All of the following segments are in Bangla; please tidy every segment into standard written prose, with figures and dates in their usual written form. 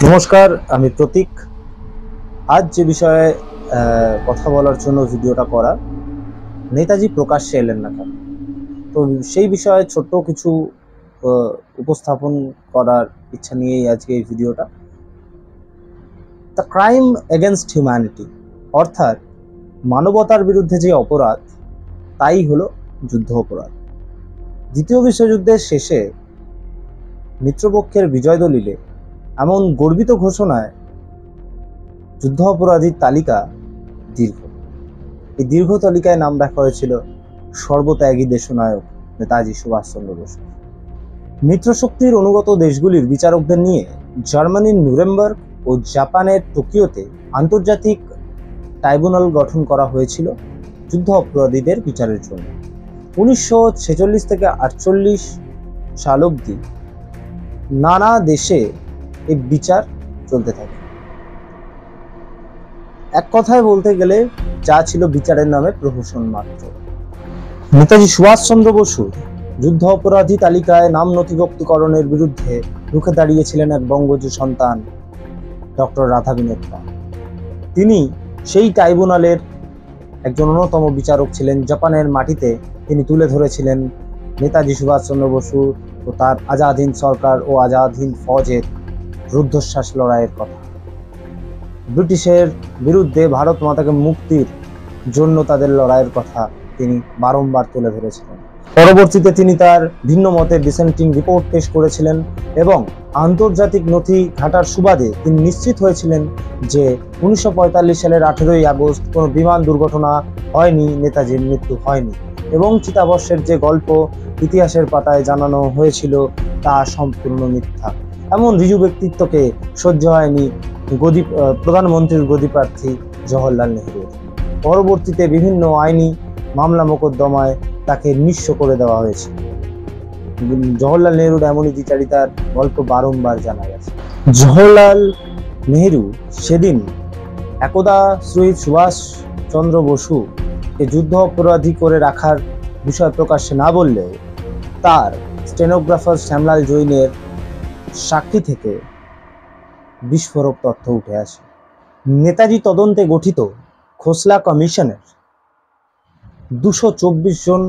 নমস্কার, আমি প্রতীক। আজ যে বিষয়ে কথা বলার জন্য ভিডিওটা করা, নেতাজি প্রকাশ্যে এলেন না কেন, তো সেই বিষয়ে ছোট্ট কিছু উপস্থাপন করার ইচ্ছা নিয়েই আজকে এই ভিডিওটা। দ্য ক্রাইম এগেনস্ট হিউম্যানিটি, অর্থাৎ মানবতার বিরুদ্ধে যে অপরাধ, তাই হলো যুদ্ধ অপরাধ। দ্বিতীয় বিশ্বযুদ্ধের শেষে মিত্রপক্ষের বিজয় দলিলে এমন গর্বিত ঘোষণায় যুদ্ধ অপরাধীর তালিকা দীর্ঘ। এই দীর্ঘ তালিকায় নাম রাখা হয়েছিল সর্বত্যাগী দেশনায়ক নেতাজি সুভাষচন্দ্র বসু। মিত্রশক্তির অনুগত দেশগুলির বিচারকদের নিয়ে জার্মানির নুরেমবার্গ ও জাপানের টোকিওতে আন্তর্জাতিক ট্রাইব্যুনাল গঠন করা হয়েছিল যুদ্ধ অপরাধীদের বিচারের জন্য। 1946 থেকে 48 সাল অবধি নানা দেশে এই বিচার চলতে থাকে। এক কথায় বলতে গেলে যা ছিল বিচারের নামে প্রহসন মাত্র। নেতাজি সুভাষচন্দ্র বসু যুদ্ধ অপরাধী তালিকায় নাম নথিভুক্তকরণের বিরুদ্ধে রুখে দাঁড়িয়েছিলেন এক বঙ্গজ সন্তান, ডক্টর রাধাবিনোদ পাল। তিনি সেই ট্রাইব্যুনালের একজন অন্যতম বিচারক ছিলেন। জাপানের মাটিতে তিনি তুলে ধরেছিলেন নেতাজি সুভাষচন্দ্র বসু ও তার আজাদ হিন্দ সরকার ও আজাদ হিন্দ ফৌজের রুদ্ধশ্বাস লড়াইয়ের কথা। ব্রিটিশের বিরুদ্ধে ভারত মাতাকে মুক্তির জন্য তাদের লড়াইয়ের কথা তিনি বারংবার তুলে ধরেছিলেন। পরবর্তীতে তিনি তার ভিন্ন মতের ডিসেন্টিং রিপোর্ট পেশ করেছিলেন এবং আন্তর্জাতিক নথি ঘাটার সুবাদে তিনি নিশ্চিত হয়েছিলেন যে 1945 সালের 18ই আগস্ট কোনো বিমান দুর্ঘটনা হয়নি, নেতাজির মৃত্যু হয়নি এবং চিতাভস্মের যে গল্প ইতিহাসের পাতায় জানানো হয়েছিল তা সম্পূর্ণ মিথ্যা। এমন ঋজু ব্যক্তিত্বকে সহ্য হয়নি প্রধানমন্ত্রীর গদি প্রার্থী জওহরলাল নেহরুর। পরবর্তীতে বিভিন্ন আইনি মামলা মোকদ্দমায় তাকে নিঃস্ব করে দেওয়া হয়েছে। জওহরলাল নেহরুর এমনই দ্বিচারিতার গল্প বারংবার জানা গেছে। জওহরলাল নেহরু সেদিন একদা শহীদ সুভাষ চন্দ্র বসুকে যুদ্ধ অপরাধী করে রাখার বিষয় প্রকাশ্যে না বললেও তার স্টেনোগ্রাফার শ্যামলাল জৈনের সাক্ষী থেকে বিস্ফোরক তথ্য উঠে আসে। নেতাজি তদন্তে গঠিত খোসলা কমিশনের 224 জন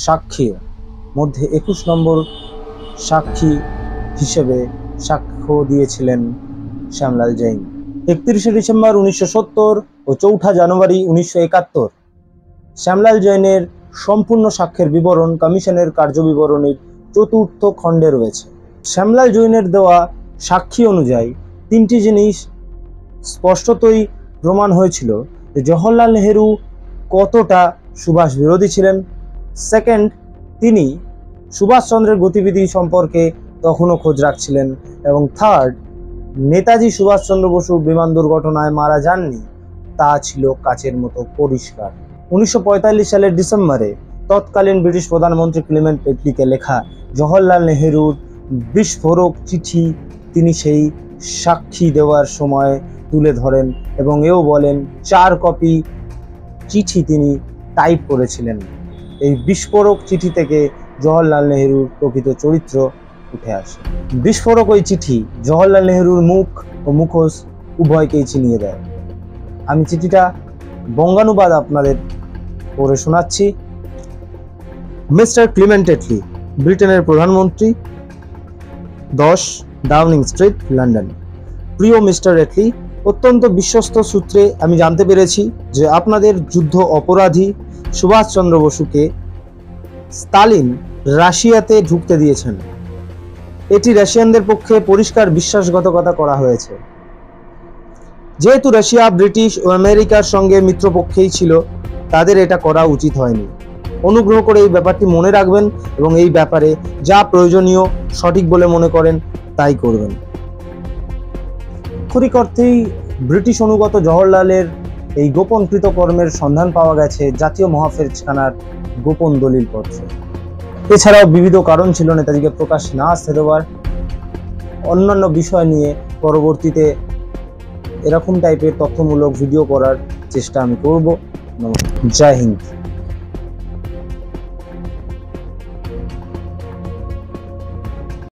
সাক্ষীর মধ্যে 21 নম্বর সাক্ষী হিসেবে সাক্ষ্য দিয়েছিলেন শ্যামলাল জৈন। 31 ডিসেম্বর 1970 ও 4 জানুয়ারি 1971 শ্যামলাল জৈনের সম্পূর্ণ সাক্ষ্যের বিবরণ কমিশনের কার্যবিবরণীর 4র্থ খণ্ডে রয়েছে। শ্যামলাল জৈনের দেওয়া সাক্ষী অনুযায়ী 3টি জিনিস স্পষ্টতই প্রমাণ হয়েছিল যে জওহরলাল নেহরু কতটা সুভাষ বিরোধী ছিলেন। সেকেন্ড, তিনি সুভাষচন্দ্রের গতিবিধি সম্পর্কে তখনও খোঁজ রাখছিলেন। এবং থার্ড, নেতাজি সুভাষচন্দ্র বসু বিমান দুর্ঘটনায় মারা যাননি তা ছিল কাচের মতো পরিষ্কার। 1945 সালের ডিসেম্বরে তৎকালীন ব্রিটিশ প্রধানমন্ত্রী ক্লিমেন্ট এটলিকে লেখা জওহরলাল নেহরুর বিস্ফোরক চিঠি তিনি সেই সাক্ষী দেওয়ার সময় তুলে ধরেন এবং এও বলেন 4 কপি চিঠি তিনি টাইপ করেছিলেন। এই বিস্ফোরক চিঠি থেকে জওহরলাল নেহরুর প্রকৃত চরিত্র উঠে আসে। বিস্ফোরক ওই চিঠি জওহরলাল নেহরুর মুখ ও মুখোশ উভয়কেই চিনিয়ে দেয়। আমি চিঠিটা বঙ্গানুবাদ আপনাদের পড়ে শোনাচ্ছি। মিস্টার ক্লিমেন্ট এটলি, ব্রিটেনের প্রধানমন্ত্রী, 10 ডাউনিং স্ট্রিট, লন্ডন। প্রিয় মিস্টার এটলি, অত্যন্ত বিশ্বস্ত সূত্রে আমি জানতে পেরেছি যে আপনাদের যুদ্ধ অপরাধী সুভাষচন্দ্র বসুকে স্তালিন রাশিয়াতে ঢুকতে দিয়েছেন। এটি রাশিয়ানদের পক্ষে পরিষ্কার বিশ্বাসঘাতকতা করা হয়েছে। যেহেতু রাশিয়া ব্রিটিশ ও আমেরিকার সঙ্গে মিত্রপক্ষেই ছিল, তাদের এটা করা উচিত হয়নি। অনুগ্রহ করে এই ব্যাপারটি মনে রাখবেন এবং এই ব্যাপারে যা প্রয়োজনীয় সঠিক বলে মনে করেন তাই করবেন। আক্ষরিক অর্থেই ব্রিটিশ অনুগত জওহরলালের এই গোপন কৃতকর্মের সন্ধান পাওয়া গেছে জাতীয় মহাফেজখানার গোপন দলিলপত্রে। এছাড়াও বিবিধ কারণ ছিল নেতাজিকে প্রকাশ না আসতে দেওয়ার। অন্যান্য বিষয় নিয়ে পরবর্তীতে এরকম টাইপের তথ্যমূলক ভিডিও করার চেষ্টা আমি করব। জয় হিন্দ।